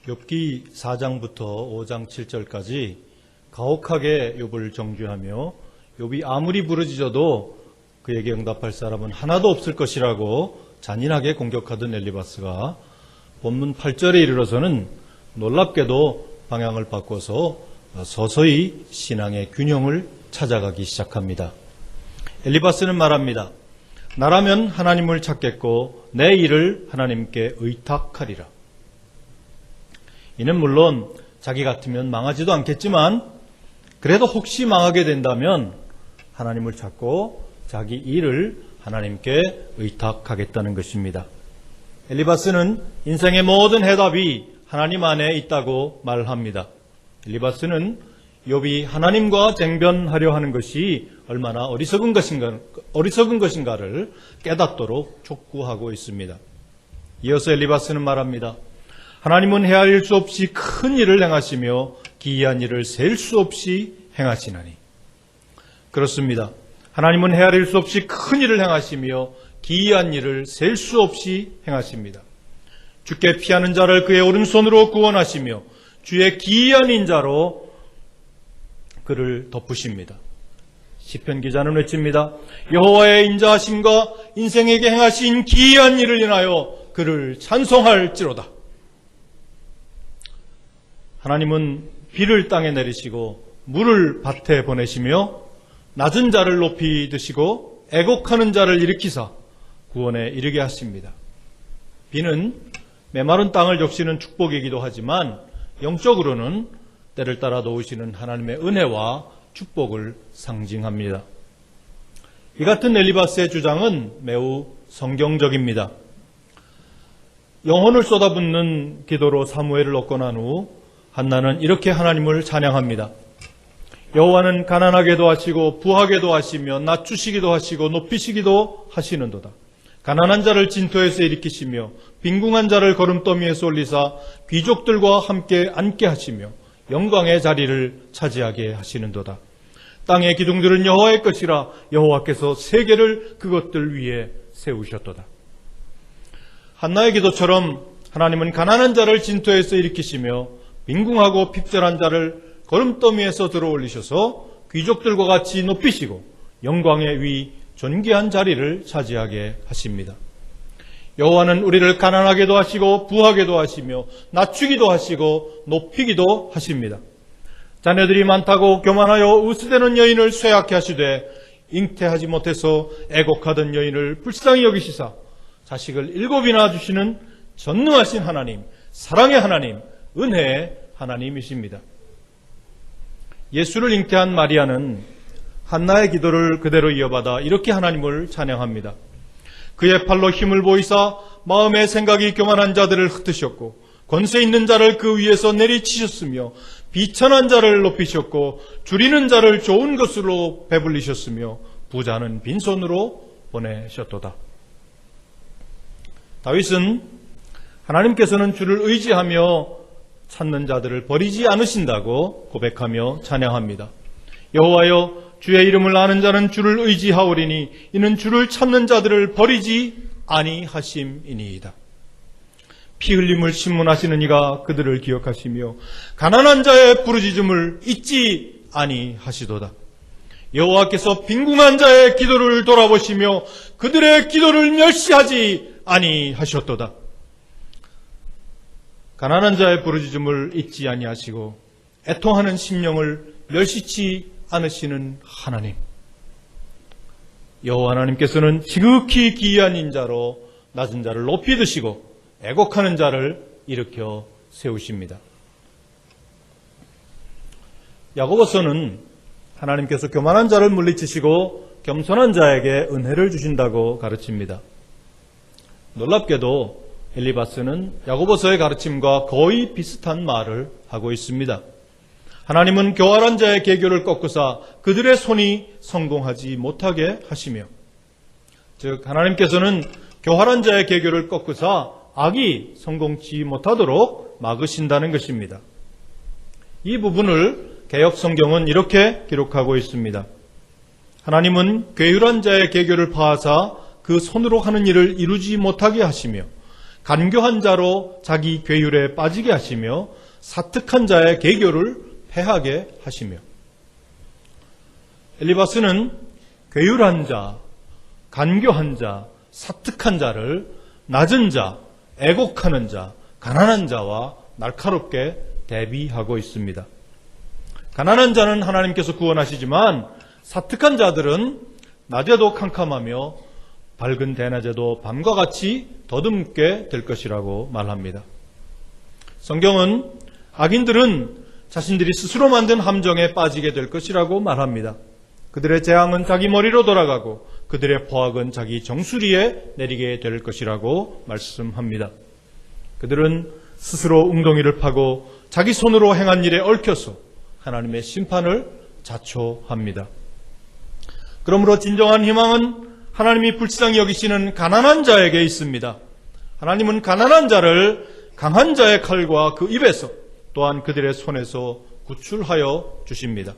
욥기 4장부터 5장 7절까지 가혹하게 욥을 정죄하며 욥이 아무리 부르짖어도 그에게 응답할 사람은 하나도 없을 것이라고 잔인하게 공격하던 엘리바스가 본문 8절에 이르러서는 놀랍게도 방향을 바꿔서 서서히 신앙의 균형을 찾아가기 시작합니다. 엘리바스는 말합니다. 나라면 하나님을 찾겠고 내 일을 하나님께 의탁하리라. 이는 물론 자기 같으면 망하지도 않겠지만 그래도 혹시 망하게 된다면 하나님을 찾고 자기 일을 하나님께 의탁하겠다는 것입니다. 엘리바스는 인생의 모든 해답이 하나님 안에 있다고 말합니다. 엘리바스는 욥이 하나님과 쟁변하려 하는 것이 얼마나 어리석은 것인가를 깨닫도록 촉구하고 있습니다. 이어서 엘리바스는 말합니다. 하나님은 헤아릴 수 없이 큰 일을 행하시며 기이한 일을 셀 수 없이 행하시나니. 그렇습니다. 하나님은 헤아릴 수 없이 큰 일을 행하시며 기이한 일을 셀 수 없이 행하십니다. 주께 피하는 자를 그의 오른손으로 구원하시며 주의 기이한 인자로 그를 덮으십니다. 시편 기자는 외칩니다. 여호와의 인자하심과 인생에게 행하신 기이한 일을 인하여 그를 찬송할지로다. 하나님은 비를 땅에 내리시고 물을 밭에 보내시며 낮은 자를 높이 드시고 애곡하는 자를 일으키사 구원에 이르게 하십니다. 비는 메마른 땅을 적시는 축복이기도 하지만 영적으로는 때를 따라 놓으시는 하나님의 은혜와 축복을 상징합니다. 이 같은 엘리바스의 주장은 매우 성경적입니다. 영혼을 쏟아붓는 기도로 사무엘을 얻고 난 후 한나는 이렇게 하나님을 찬양합니다. 여호와는 가난하게도 하시고 부하게도 하시며 낮추시기도 하시고 높이시기도 하시는도다. 가난한 자를 진토에서 일으키시며 빈궁한 자를 거름더미에서 올리사 귀족들과 함께 앉게 하시며 영광의 자리를 차지하게 하시는도다. 땅의 기둥들은 여호와의 것이라 여호와께서 세계를 그것들 위에 세우셨도다. 한나의 기도처럼 하나님은 가난한 자를 진토에서 일으키시며 빈궁하고 핍절한 자를 거름더미에서 들어올리셔서 귀족들과 같이 높이시고 영광의 위 존귀한 자리를 차지하게 하십니다. 여호와는 우리를 가난하게도 하시고 부하게도 하시며 낮추기도 하시고 높이기도 하십니다. 자녀들이 많다고 교만하여 우스대는 여인을 쇠약케 하시되 잉태하지 못해서 애곡하던 여인을 불쌍히 여기시사 자식을 7이나 주시는 전능하신 하나님, 사랑의 하나님, 은혜의 하나님이십니다. 예수를 잉태한 마리아는 한나의 기도를 그대로 이어받아 이렇게 하나님을 찬양합니다. 그의 팔로 힘을 보이사 마음의 생각이 교만한 자들을 흩으셨고 권세 있는 자를 그 위에서 내리치셨으며 비천한 자를 높이셨고 줄이는 자를 좋은 것으로 배불리셨으며 부자는 빈손으로 보내셨도다. 다윗은 하나님께서는 주를 의지하며 찾는 자들을 버리지 않으신다고 고백하며 찬양합니다. 여호와여, 주의 이름을 아는 자는 주를 의지하오리니 이는 주를 찾는 자들을 버리지 아니하심이니이다. 피 흘림을 신문하시는 이가 그들을 기억하시며 가난한 자의 부르짖음을 잊지 아니하시도다. 여호와께서 빈궁한 자의 기도를 돌아보시며 그들의 기도를 멸시하지 아니하셨도다. 가난한 자의 부르짖음을 잊지 아니하시고 애통하는 심령을 멸시치 않으시는 하나님. 여호와 하나님께서는 지극히 기이한 인자로 낮은 자를 높이 드시고 애곡하는 자를 일으켜 세우십니다. 야고보서는 하나님께서 교만한 자를 물리치시고 겸손한 자에게 은혜를 주신다고 가르칩니다. 놀랍게도 엘리바스는 야고보서의 가르침과 거의 비슷한 말을 하고 있습니다. 하나님은 교활한 자의 계교를 꺾으사 그들의 손이 성공하지 못하게 하시며, 즉 하나님께서는 교활한 자의 계교를 꺾으사 악이 성공치 못하도록 막으신다는 것입니다. 이 부분을 개역 성경은 이렇게 기록하고 있습니다. 하나님은 괴휼한 자의 계교를 파하사 그 손으로 하는 일을 이루지 못하게 하시며 간교한 자로 자기 괴율에 빠지게 하시며 사특한 자의 계교를 패하게 하시며. 엘리바스는 괴율한 자, 간교한 자, 사특한 자를 낮은 자, 애곡하는 자, 가난한 자와 날카롭게 대비하고 있습니다. 가난한 자는 하나님께서 구원하시지만 사특한 자들은 낮에도 캄캄하며 밝은 대낮에도 밤과 같이 더듬게 될 것이라고 말합니다. 성경은 악인들은 자신들이 스스로 만든 함정에 빠지게 될 것이라고 말합니다. 그들의 재앙은 자기 머리로 돌아가고 그들의 포악은 자기 정수리에 내리게 될 것이라고 말씀합니다. 그들은 스스로 웅덩이를 파고 자기 손으로 행한 일에 얽혀서 하나님의 심판을 자초합니다. 그러므로 진정한 희망은 하나님이 불쌍히 여기시는 가난한 자에게 있습니다. 하나님은 가난한 자를 강한 자의 칼과 그 입에서 또한 그들의 손에서 구출하여 주십니다.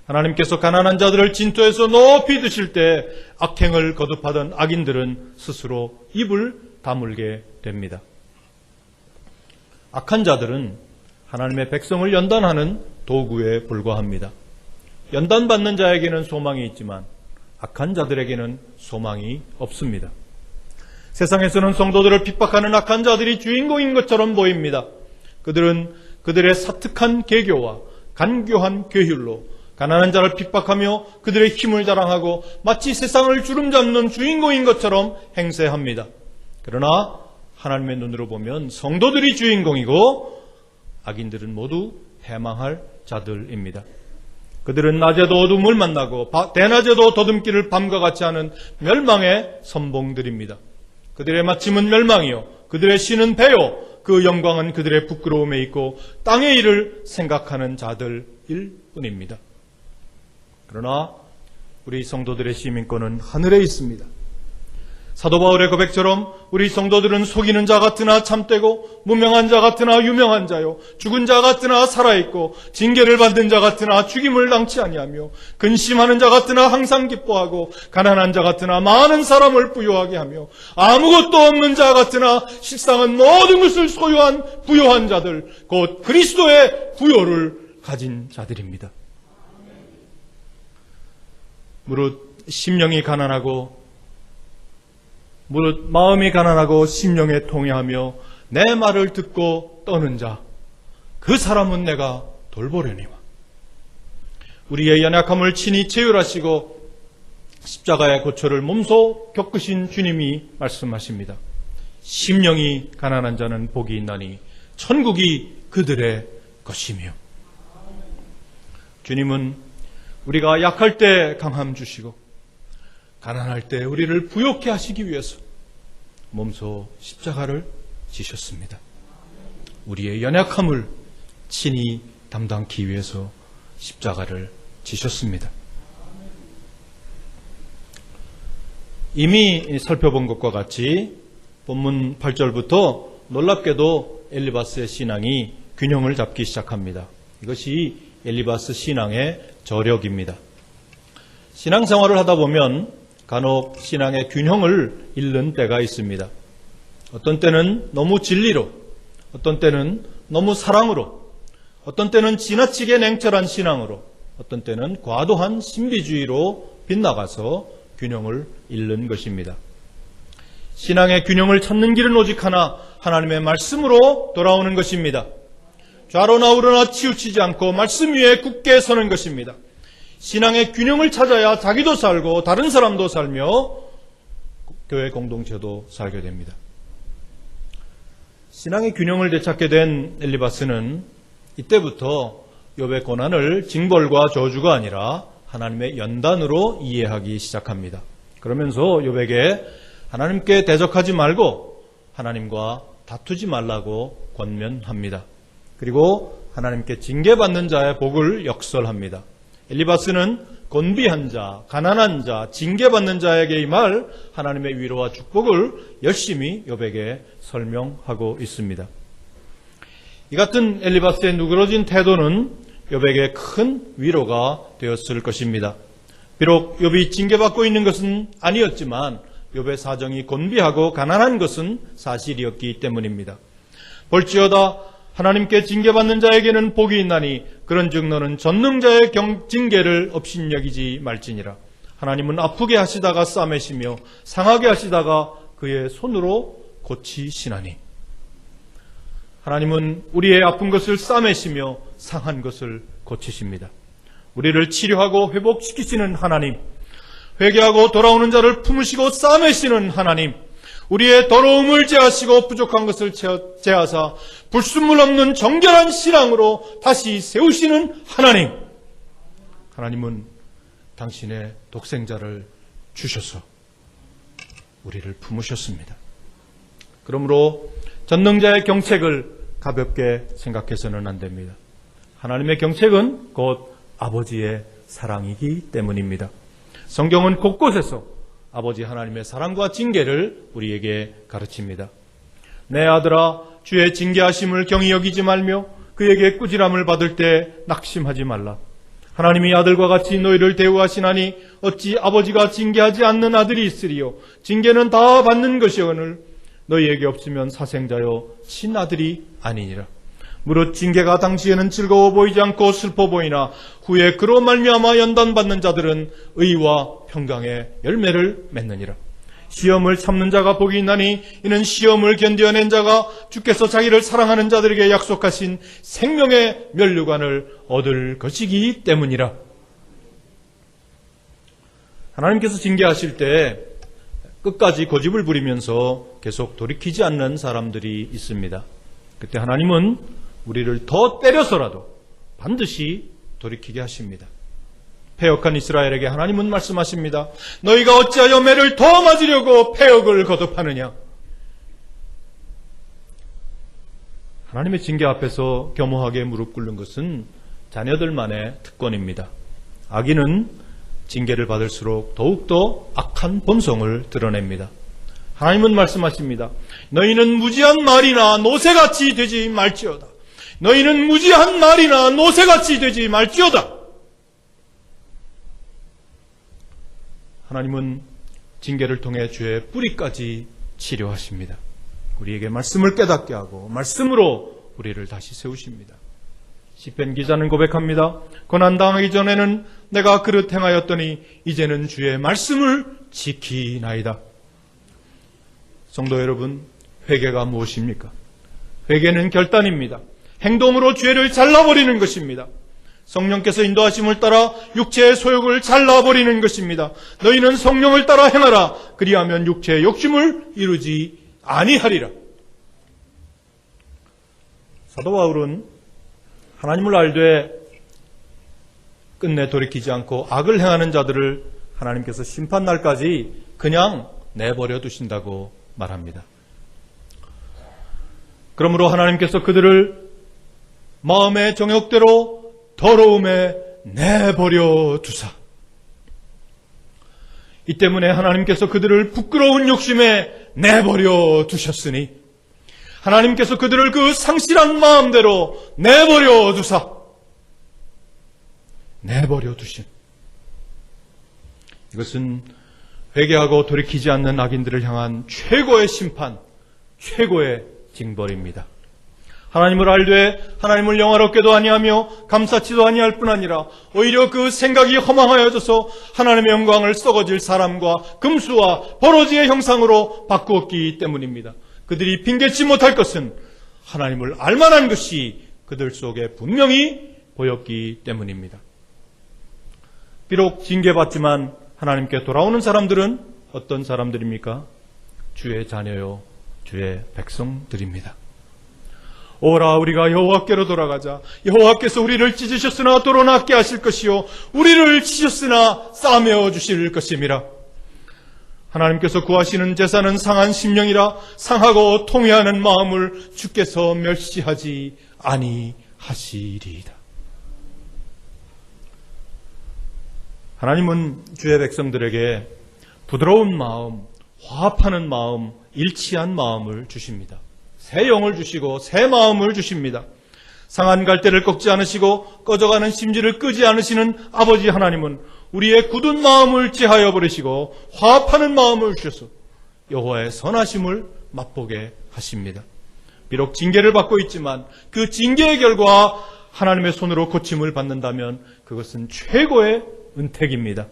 하나님께서 가난한 자들을 진토에서 높이 드실 때 악행을 거듭하던 악인들은 스스로 입을 다물게 됩니다. 악한 자들은 하나님의 백성을 연단하는 도구에 불과합니다. 연단받는 자에게는 소망이 있지만 악한 자들에게는 소망이 없습니다. 세상에서는 성도들을 핍박하는 악한 자들이 주인공인 것처럼 보입니다. 그들은 그들의 사특한 계교와 간교한 괴율로 가난한 자를 핍박하며 그들의 힘을 자랑하고 마치 세상을 주름잡는 주인공인 것처럼 행세합니다. 그러나 하나님의 눈으로 보면 성도들이 주인공이고 악인들은 모두 패망할 자들입니다. 그들은 낮에도 어둠을 만나고 대낮에도 더듬기를 밤과 같이 하는 멸망의 선봉들입니다. 그들의 마침은 멸망이요 그들의 신은 배요 그 영광은 그들의 부끄러움에 있고 땅의 일을 생각하는 자들일 뿐입니다. 그러나 우리 성도들의 시민권은 하늘에 있습니다. 사도 바울의 고백처럼 우리 성도들은 속이는 자 같으나 참되고 무명한 자 같으나 유명한 자요 죽은 자 같으나 살아있고 징계를 받는 자 같으나 죽임을 당치 아니하며 근심하는 자 같으나 항상 기뻐하고 가난한 자 같으나 많은 사람을 부유하게 하며 아무것도 없는 자 같으나 실상은 모든 것을 소유한 부유한 자들 곧 그리스도의 부요를 가진 자들입니다. 무릇 심령이 가난하고 무릇 마음이 가난하고 심령에 통회하며 내 말을 듣고 떠는 자 그 사람은 내가 돌보려니와. 우리의 연약함을 친히 체휼하시고 십자가의 고초를 몸소 겪으신 주님이 말씀하십니다. 심령이 가난한 자는 복이 있나니 천국이 그들의 것이며. 주님은 우리가 약할 때 강함 주시고 가난할 때 우리를 부욕해 하시기 위해서 몸소 십자가를 지셨습니다. 우리의 연약함을 친히 담당하기 위해서 십자가를 지셨습니다. 이미 살펴본 것과 같이 본문 8절부터 놀랍게도 엘리바스의 신앙이 균형을 잡기 시작합니다. 이것이 엘리바스 신앙의 저력입니다. 신앙생활을 하다 보면 간혹 신앙의 균형을 잃는 때가 있습니다. 어떤 때는 너무 진리로, 어떤 때는 너무 사랑으로, 어떤 때는 지나치게 냉철한 신앙으로, 어떤 때는 과도한 신비주의로 빗나가서 균형을 잃는 것입니다. 신앙의 균형을 찾는 길은 오직 하나, 하나님의 말씀으로 돌아오는 것입니다. 좌로나 우로나 치우치지 않고 말씀 위에 굳게 서는 것입니다. 신앙의 균형을 찾아야 자기도 살고 다른 사람도 살며 교회 공동체도 살게 됩니다. 신앙의 균형을 되찾게 된 엘리바스는 이때부터 욥의 고난을 징벌과 저주가 아니라 하나님의 연단으로 이해하기 시작합니다. 그러면서 욥에게 하나님께 대적하지 말고 하나님과 다투지 말라고 권면합니다. 그리고 하나님께 징계받는 자의 복을 역설합니다. 엘리바스는 곤비한 자, 가난한 자, 징계받는 자에게 임할 하나님의 위로와 축복을 열심히 욥에게 설명하고 있습니다. 이 같은 엘리바스의 누그러진 태도는 욥에게 큰 위로가 되었을 것입니다. 비록 욥이 징계받고 있는 것은 아니었지만 욥의 사정이 곤비하고 가난한 것은 사실이었기 때문입니다. 볼지어다 하나님께 징계받는 자에게는 복이 있나니 그런즉 너는 전능자의 징계를 업신여기지 말지니라. 하나님은 아프게 하시다가 싸매시며 상하게 하시다가 그의 손으로 고치시나니. 하나님은 우리의 아픈 것을 싸매시며 상한 것을 고치십니다. 우리를 치료하고 회복시키시는 하나님, 회개하고 돌아오는 자를 품으시고 싸매시는 하나님, 우리의 더러움을 제하시고 부족한 것을 제하사 불순물 없는 정결한 신앙으로 다시 세우시는 하나님. 하나님은 당신의 독생자를 주셔서 우리를 품으셨습니다. 그러므로 전능자의 경책을 가볍게 생각해서는 안 됩니다. 하나님의 경책은 곧 아버지의 사랑이기 때문입니다. 성경은 곳곳에서 아버지 하나님의 사랑과 징계를 우리에게 가르칩니다. 내 아들아, 주의 징계하심을 경히 여기지 말며 그에게 꾸지람을 받을 때 낙심하지 말라. 하나님이 아들과 같이 너희를 대우하시나니 어찌 아버지가 징계하지 않는 아들이 있으리요. 징계는 다 받는 것이오늘 너희에게 없으면 사생자요 친아들이 아니니라. 무릇 징계가 당시에는 즐거워 보이지 않고 슬퍼 보이나 후에 그로 말미암아 연단받는 자들은 의와 평강의 열매를 맺느니라. 시험을 참는 자가 복이 있나니 이는 시험을 견뎌낸 자가 주께서 자기를 사랑하는 자들에게 약속하신 생명의 면류관을 얻을 것이기 때문이라. 하나님께서 징계하실 때 끝까지 고집을 부리면서 계속 돌이키지 않는 사람들이 있습니다. 그때 하나님은 우리를 더 때려서라도 반드시 돌이키게 하십니다. 패역한 이스라엘에게 하나님은 말씀하십니다. 너희가 어찌하여 매를 더 맞으려고 패역을 거듭하느냐. 하나님의 징계 앞에서 겸허하게 무릎 꿇는 것은 자녀들만의 특권입니다. 아기는 징계를 받을수록 더욱더 악한 본성을 드러냅니다. 하나님은 말씀하십니다. 너희는 무지한 말이나 노새같이 되지 말지어다. 너희는 무지한 말이나 노새같이 되지 말지어다. 하나님은 징계를 통해 죄의 뿌리까지 치료하십니다. 우리에게 말씀을 깨닫게 하고 말씀으로 우리를 다시 세우십니다. 시편 기자는 고백합니다. 고난당하기 전에는 내가 그릇 행하였더니 이제는 주의 말씀을 지키나이다. 성도 여러분, 회개가 무엇입니까? 회개는 결단입니다. 행동으로 죄를 잘라버리는 것입니다. 성령께서 인도하심을 따라 육체의 소욕을 잘라버리는 것입니다. 너희는 성령을 따라 행하라. 그리하면 육체의 욕심을 이루지 아니하리라. 사도 바울은 하나님을 알되 끝내 돌이키지 않고 악을 행하는 자들을 하나님께서 심판날까지 그냥 내버려 두신다고 말합니다. 그러므로 하나님께서 그들을 마음의 정욕대로 더러움에 내버려 두사. 이 때문에 하나님께서 그들을 부끄러운 욕심에 내버려 두셨으니 하나님께서 그들을 그 상실한 마음대로 내버려 두사. 내버려 두신. 이것은 회개하고 돌이키지 않는 악인들을 향한 최고의 심판, 최고의 징벌입니다. 하나님을 알되 하나님을 영화롭게도 아니하며 감사치도 아니할 뿐 아니라 오히려 그 생각이 허망하여져서 하나님의 영광을 썩어질 사람과 금수와 버러지의 형상으로 바꾸었기 때문입니다. 그들이 핑계치 못할 것은 하나님을 알만한 것이 그들 속에 분명히 보였기 때문입니다. 비록 징계받지만 하나님께 돌아오는 사람들은 어떤 사람들입니까? 주의 자녀요, 주의 백성들입니다. 오라 우리가 여호와께로 돌아가자. 여호와께서 우리를 찢으셨으나 도로 낫게 하실 것이요 우리를 치셨으나 싸매어 주실 것임이라. 하나님께서 구하시는 제사는 상한 심령이라 상하고 통회하는 마음을 주께서 멸시하지 아니하시리이다. 하나님은 주의 백성들에게 부드러운 마음, 화합하는 마음, 일치한 마음을 주십니다. 새 영을 주시고 새 마음을 주십니다. 상한 갈대를 꺾지 않으시고 꺼져가는 심지를 끄지 않으시는 아버지 하나님은 우리의 굳은 마음을 제하여 버리시고 화합하는 마음을 주셔서 여호와의 선하심을 맛보게 하십니다. 비록 징계를 받고 있지만 그 징계의 결과 하나님의 손으로 고침을 받는다면 그것은 최고의 은택입니다.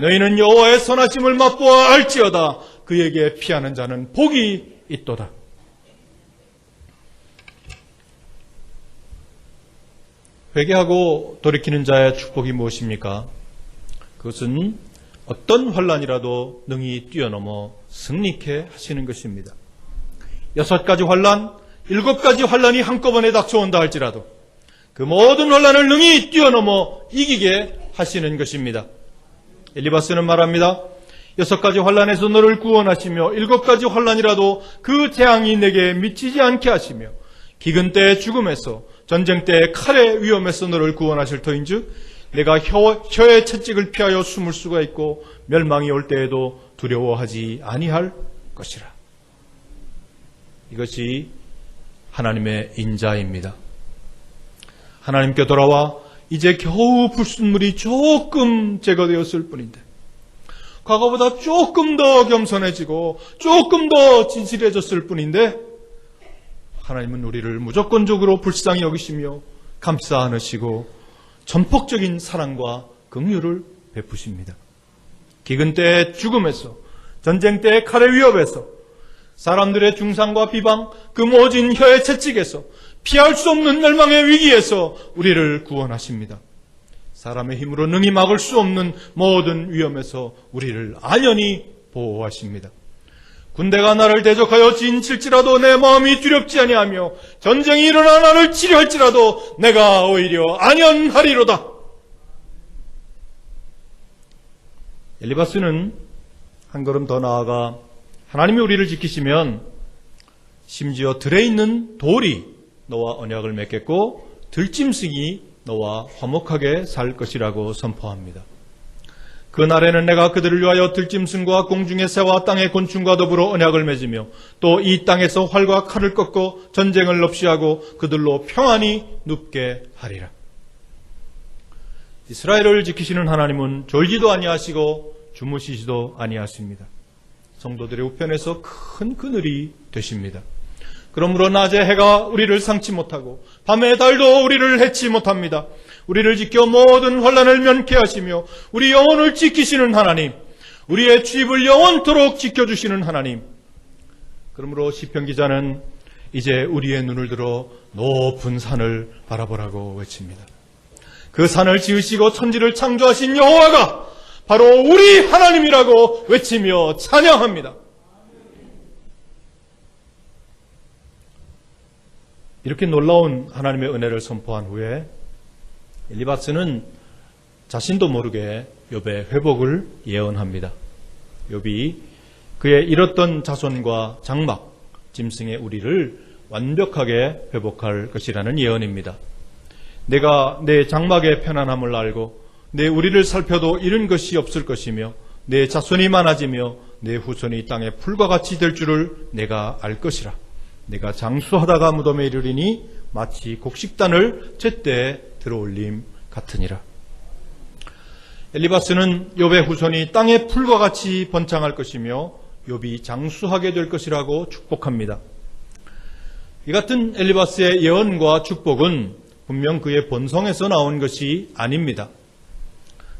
너희는 여호와의 선하심을 맛보아 알지어다. 그에게 피하는 자는 복이 있도다. 회개하고 돌이키는 자의 축복이 무엇입니까? 그것은 어떤 환난이라도 능히 뛰어넘어 승리케 하시는 것입니다. 6가지 환난, 7가지 환난이 한꺼번에 닥쳐온다 할지라도 그 모든 환난을 능히 뛰어넘어 이기게 하시는 것입니다. 엘리바스는 말합니다. 6가지 환난에서 너를 구원하시며 7가지 환난이라도 그 재앙이 내게 미치지 않게 하시며 기근 때의 죽음에서 전쟁 때의 칼의 위험에서 너를 구원하실 터인즉 내가 혀의 채찍을 피하여 숨을 수가 있고 멸망이 올 때에도 두려워하지 아니할 것이라. 이것이 하나님의 인자입니다. 하나님께 돌아와 이제 겨우 불순물이 조금 제거되었을 뿐인데 과거보다 조금 더 겸손해지고 조금 더 진실해졌을 뿐인데 하나님은 우리를 무조건적으로 불쌍히 여기시며 감싸 안으시고 전폭적인 사랑과 긍휼을 베푸십니다. 기근 때의 죽음에서 전쟁 때의 칼의 위협에서 사람들의 중상과 비방 그 모진 혀의 채찍에서 피할 수 없는 멸망의 위기에서 우리를 구원하십니다. 사람의 힘으로 능히 막을 수 없는 모든 위험에서 우리를 안연히 보호하십니다. 군대가 나를 대적하여 진칠지라도 내 마음이 두렵지 아니하며 전쟁이 일어나 나를 치료할지라도 내가 오히려 안연하리로다. 엘리바스는 한 걸음 더 나아가 하나님이 우리를 지키시면 심지어 들에 있는 돌이 너와 언약을 맺겠고 들짐승이 너와 화목하게 살 것이라고 선포합니다. 그날에는 내가 그들을 위하여 들짐승과 공중의 새와 땅의 곤충과 더불어 언약을 맺으며 또 이 땅에서 활과 칼을 꺾고 전쟁을 없이하고 그들로 평안히 눕게 하리라. 이스라엘을 지키시는 하나님은 졸지도 아니하시고 주무시지도 아니하십니다. 성도들의 우편에서 큰 그늘이 되십니다. 그러므로 낮에 해가 우리를 상치 못하고 밤에 달도 우리를 해치 못합니다. 우리를 지켜 모든 환난을 면케 하시며 우리 영혼을 지키시는 하나님, 우리의 주입을 영원토록 지켜주시는 하나님. 그러므로 시편 기자는 이제 우리의 눈을 들어 높은 산을 바라보라고 외칩니다. 그 산을 지으시고 천지를 창조하신 여호와가 바로 우리 하나님이라고 외치며 찬양합니다. 이렇게 놀라운 하나님의 은혜를 선포한 후에 엘리바스는 자신도 모르게 욥의 회복을 예언합니다. 욥이 그의 잃었던 자손과 장막, 짐승의 우리를 완벽하게 회복할 것이라는 예언입니다. 내가 내 장막의 편안함을 알고 내 우리를 살펴도 잃은 것이 없을 것이며 내 자손이 많아지며 내 후손이 땅의 풀과 같이 될 줄을 내가 알 것이라. 내가 장수하다가 무덤에 이르리니 마치 곡식단을 제때에 들어올림 같으니라. 엘리바스는 욥의 후손이 땅의 풀과 같이 번창할 것이며 욥이 장수하게 될 것이라고 축복합니다. 이 같은 엘리바스의 예언과 축복은 분명 그의 본성에서 나온 것이 아닙니다.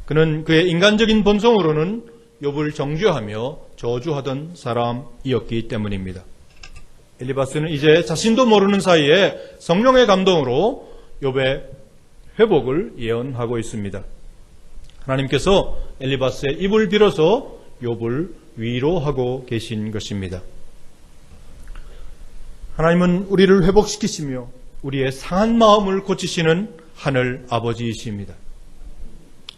그는 그의 인간적인 본성으로는 욥을 정죄하며 저주하던 사람이었기 때문입니다. 엘리바스는 이제 자신도 모르는 사이에 성령의 감동으로 욥의 회복을 예언하고 있습니다. 하나님께서 엘리바스의 입을 빌어서 욥을 위로하고 계신 것입니다. 하나님은 우리를 회복시키시며 우리의 상한 마음을 고치시는 하늘 아버지이십니다.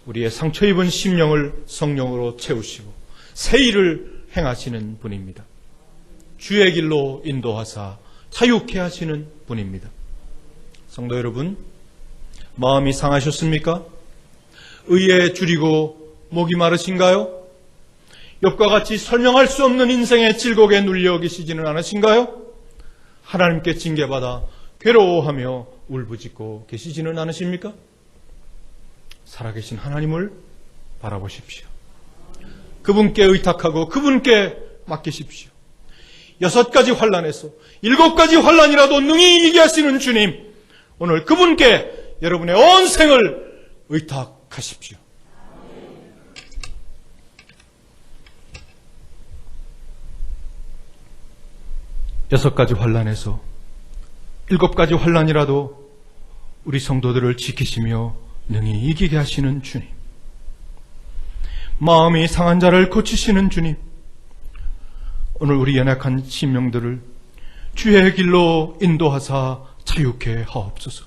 우리의 상처 입은 심령을 성령으로 채우시고 새 일을 행하시는 분입니다. 주의 길로 인도하사 자유케 하시는 분입니다. 성도 여러분, 마음이 상하셨습니까? 의에 줄이고 목이 마르신가요? 욥과 같이 설명할 수 없는 인생의 질곡에 눌려 계시지는 않으신가요? 하나님께 징계받아 괴로워하며 울부짖고 계시지는 않으십니까? 살아계신 하나님을 바라보십시오. 그분께 의탁하고 그분께 맡기십시오. 6가지 환난에서 7가지 환난이라도 능히 이기게 하시는 주님, 오늘 그분께 여러분의 온 생을 의탁하십시오. 여섯 가지 환난에서 7가지 환난이라도 우리 성도들을 지키시며 능히 이기게 하시는 주님, 마음이 상한 자를 고치시는 주님, 오늘 우리 연약한 심령들을 주의 길로 인도하사 자유케 하옵소서.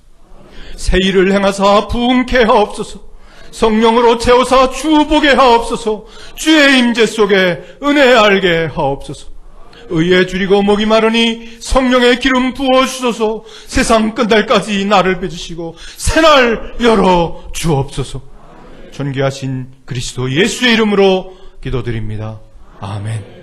새 일을 행하사 부흥케 하옵소서. 성령으로 채우사 주보게 하옵소서. 주의 임재 속에 은혜 알게 하옵소서. 의에 줄이고 목이 마르니 성령의 기름 부어주소서. 세상 끝날까지 나를 펴주시고 새날 열어 주옵소서. 존귀하신 그리스도 예수의 이름으로 기도드립니다. 아멘.